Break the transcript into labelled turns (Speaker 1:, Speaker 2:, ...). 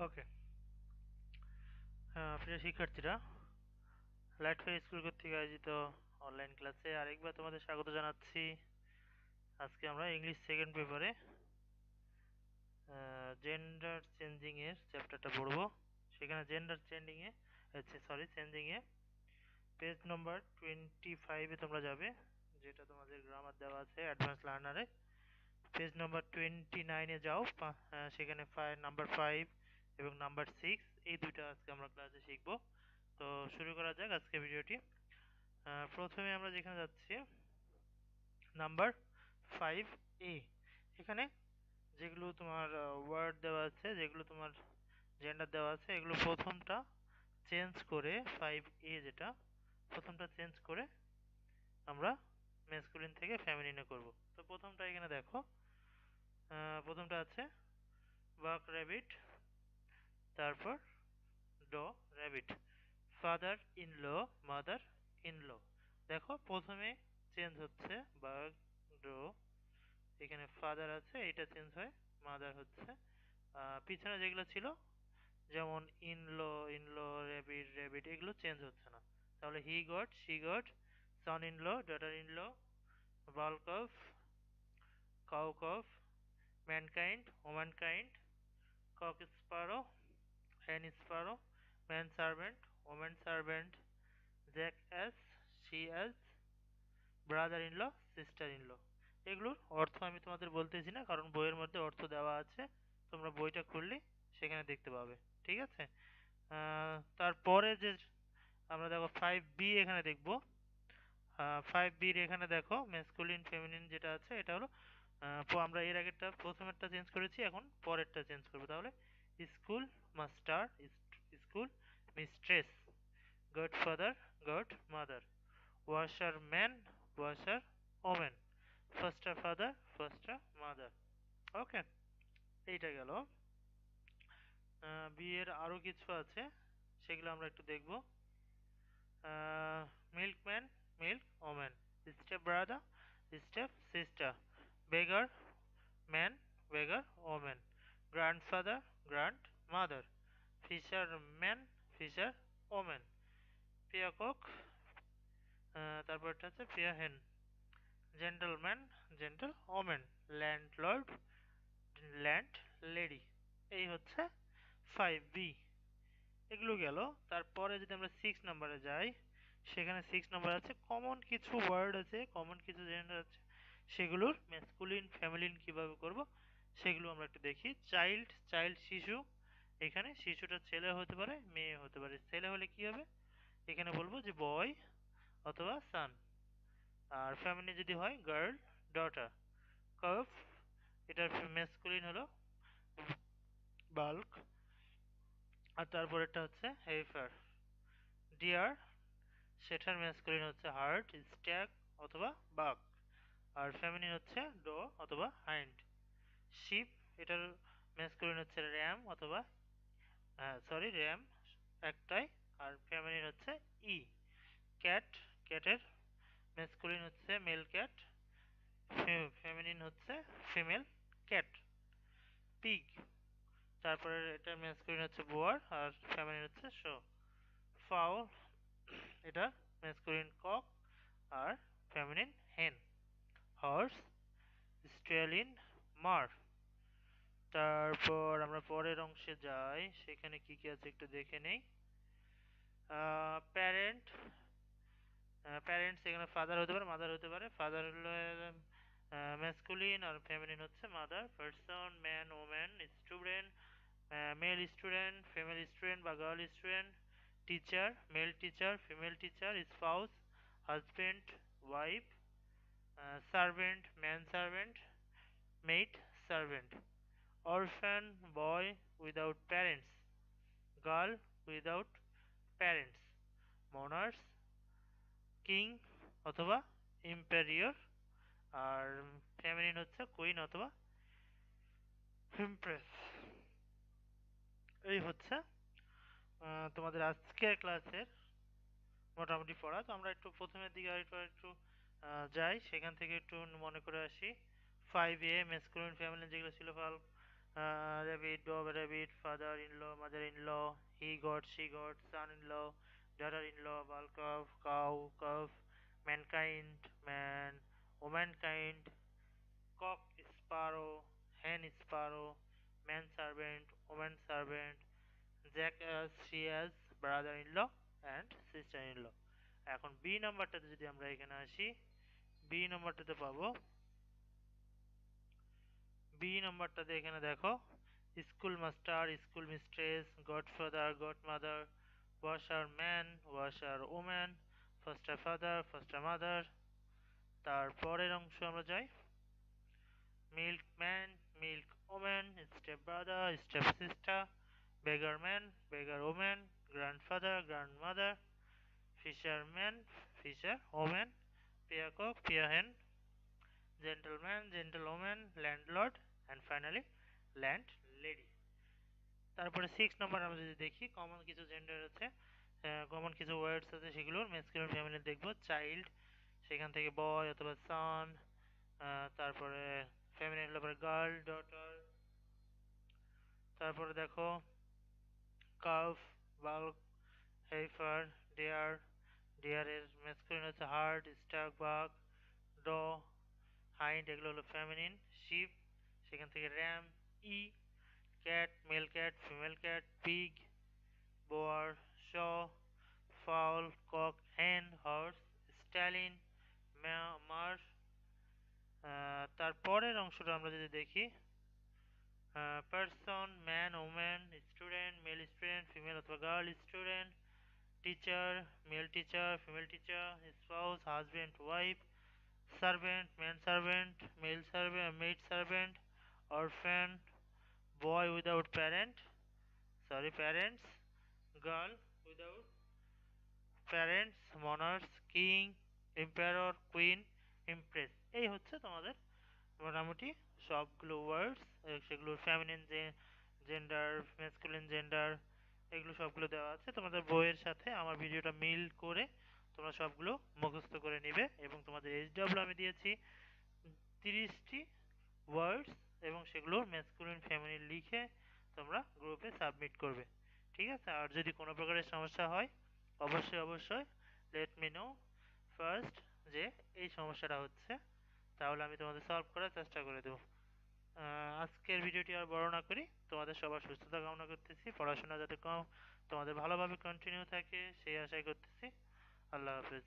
Speaker 1: ওকে। প্রিয় শিক্ষার্থীরা, লাইটফাই স্কুল কর্তৃক আয়োজিত অনলাইন ক্লাসে আরেকবার তোমাদের স্বাগত জানাচ্ছি। আজকে আমরা ইংলিশ সেকেন্ড পেপারে জেন্ডার চেঞ্জিং এর চ্যাপ্টারটা পড়বো। সেখানে জেন্ডার চেঞ্জিং এ পেজ নম্বর 25-এ তোমরা যাবে, যেটা তোমাদের গ্রামার দেওয়া আছে অ্যাডভান্স লার্নারে। পেজ নম্বর 29-এ যাও, সেখানে নাম্বার 5 এবং নাম্বার 6 এই দুইটা আজকে আমরা ক্লাসে শিখবো। তো শুরু করা যাক আজকে ভিডিওটি। প্রথমে আমরা যেখানে যাচ্ছি নাম্বার 5A, এখানে যেগুলো তোমার ওয়ার্ড দেওয়া আছে, যেগুলো তোমার জেন্ডার দেওয়া আছে, এগুলো প্রথমটা চেঞ্জ করে 5A যেটা প্রথমটা চেঞ্জ করে আমরা মেসকুলিন থেকে ফেমিনিনে করব। তো প্রথমটা এখানে দেখো, প্রথমটা আছে বাক র্যাবিট, তারপর doe rabbit, father in law, mother in law. দেখো প্রথমে চেঞ্জ হচ্ছে বাঘ ড, এখানে ফাদার আছে, এটা চেঞ্জ হয় মাদার হচ্ছে। পিছনে যেগুলো ছিল যেমন ইন ল র্যাবিট র্যাবিট এগুলো চেঞ্জ হচ্ছে না। তাহলে he goat, she goat, son in law, daughter in law, bull calf, cow calf, mankind, womankind, cock sparrow, hen sparrow, man servant, woman servant, jack ass, she ass, brother in law, sister in law. এগুলোর অর্থ আমি তোমাদের বলতেছি না, কারণ বইয়ের মধ্যে অর্থ দেওয়া আছে, তোমরা বইটা খুললে সেখানে দেখতে পাবে। ঠিক আছে। তারপরে যে আমরা দেখো 5B এখানে দেখব। 5B-র এখানে দেখো ম্যাসকুলিন ফেমিনিন যেটা আছে এটা হলো, আমরা এর আগেরটা প্রথমেরটা চেঞ্জ করেছি, এখন পরেরটা চেঞ্জ করবো। তাহলে school master, school mistress, godfather, god mother, washer man, washer women, foster father, foster mother. Okay, এইটা গেল। বিয়ের আরো কিছু আছে, সেগুলো আমরা একটু দেখব। Milkman, milk women, step brother, step sister, beggar man, beggar women, grandfather, grand mother, fisher man, fisher women, peacock, তারপরটা হচ্ছে pea hen, gentleman, gentle women, landlord, land lady. এই হচ্ছে 5B। এগুলো গেল। তারপরে যদি আমরা 6 নম্বরে যাই, সেখানে 6 নম্বর আছে কমন কিছু ওয়ার্ড আছে, কমন কিছু জেন্ডার আছে, সেগুলোর ম্যাসকুলিন ফেমিনিন কিভাবে করব সেগুলো আমরা একটু দেখি। চাইল্ড, চাইল্ড শিশু, এখানে শিশুটা ছেলে হতে পারে, মেয়ে হতে পারে। ছেলে হলে কি হবে, এখানে বলবো যে বয় অথবা সান। আর ফেমিনিন যদি হয় গার্ল, ডটার। কাফ, এটার ম্যাসকুলিন হলো বাল্ক, আর তারপরেরটা হচ্ছে হেফার। ডিয়ার, সেটার ম্যাসকুলিন হচ্ছে হার্ট, স্ট্যাগ অথবা বাক, আর ফেমিনিন হচ্ছে ডো অথবা হাইন্ড। শিপ, এটার ম্যাসকুলিন হচ্ছে র্যাম অথবা র্যাম একটাই, আর ফেমিনিন হচ্ছে ই। ক্যাট, ক্যাটের ম্যাসকুলিন হচ্ছে মেল ক্যাট, ফেমিনিন হচ্ছে ফিমেল ক্যাট। পিগ, তারপরে এটার ম্যাসকুলিন হচ্ছে বোয়ার আর ফেমিনিন হচ্ছে শো। ফাউল, এটা ম্যাসকুলিন কক আর ফেমিনিন হেন। হর্স, স্ট্রেলিন মার। তারপর আমরা পরের অংশে যাই, সেখানে কি কি আছে একটু দেখে নেই। প্যারেন্ট, প্যারেন্টস এখানে ফাদার হতে পারে, মাদার হতে পারে। ফাদার হলো ম্যাসকুলিন আর ফেমিনিন হচ্ছে mother. Person, man, woman, student, male student, female student বা girl student. Teacher, male teacher, female teacher. Spouse, husband, wife. Servant, man servant, maid servant. Orphan, boy without parents, girl without parents. Monarchs, king অথবা emperor, আর feminine হচ্ছে queen অথবা empress. এই হচ্ছে তোমাদের আজকের ক্লাসের মোটামুটি পড়া। তো আমরা একটু প্রথমের দিকে একটু যাই, সেখান থেকে একটু মনে করে আসি। 5A ম্যাসকুলিন ফেমিনিন যেগুলো ছিল, Rabbit, dog, rabbit, father-in-law, mother-in-law, he got, she got, son-in-law, daughter-in-law, bulk of, cow, calf, mankind, man, womankind, cock, sparrow, hen, sparrow, man-servant, woman-servant, jackass, she-ass, brother-in-law, and sister-in-law. এখন B নাম্বারটাতে যদি আমরা এখানে আসি, B নাম্বারটাতে পাবো, B নাম্বারটাতে এখানে দেখো school master, school mistress, godfather, godmother, washer man, washer woman, foster father, foster mother. তারপরের অংশ আমরা যাই, milk man, milk woman, step brother, step sister, beggar man, beggar woman, grandfather, grandmother, fisherman, fisher woman, peacock, peahen, gentleman, gentlewoman, landlord, and finally landlady. তারপরে 6 নম্বর আমরা যদি দেখি, common কিছু gender আছে, কমন কিছু ওয়ার্ডস আছে, সেগুলোর ম্যাসকুলিন ফেমিনিন দেখব। চাইল্ড, সেখান থেকে বয় অথবা সন, তারপরে ফেমিনিন হলে পরে গার্ল, ডটার। তারপরে দেখো কাফ, বাল্ক, হেইফার, ডেয়ার, ডেয়ারের ম্যাসকুলিন হচ্ছে hart, stag, buck, doe, hind, এগুলো হলো ফেমিনিন। শিপ, সেখান থেকে ram, ewe, cat, male cat, female cat, pig, boar, shaw, fowl, cock, hen, horse, stallion, marsh। তারপরের অংশটা আমরা যদি দেখি, person, man, woman, student, male student, female অথবা girl student, teacher, male teacher, female teacher, spouse, husband, wife, servant, man servant, male servant, maid servant, orphan, boy without parents, girl without parents, monarchs, king, emperor, queen, empress. এই হচ্ছে তোমাদের মোটামুটি সবগুলো ওয়ার্ডস, সেগুলো feminine যে gender, masculine gender, এগুলো সবগুলো দেওয়া আছে। তোমাদের বইয়ের সাথে আমার ভিডিওটা মিল করে তোমরা সবগুলো মুখস্থ করে নিবে, এবং তোমাদের এইচডব্লিউ আমি দিয়েছি 30টি ওয়ার্ডস, এবং সেগুলো ম্যাসকুলিন ফেমিনিন লিখে তোমরা গ্রুপে সাবমিট করবে। ঠিক আছে? আর যদি কোনো প্রকারের সমস্যা হয় অবশ্যই লেট মি নো ফার্স্ট, যে এই সমস্যাটা হচ্ছে, তাহলে আমি তোমাদের সলভ করার চেষ্টা করে দেবো। আজকের ভিডিওটি আর বড় না করি, তোমাদের সবার সুস্থতা কামনা করতেছি, পড়াশোনা যাতে তোমাদের ভালোভাবে কন্টিনিউ থাকে সেই আশাই করতেছি। আল্লাহ হাফেজ।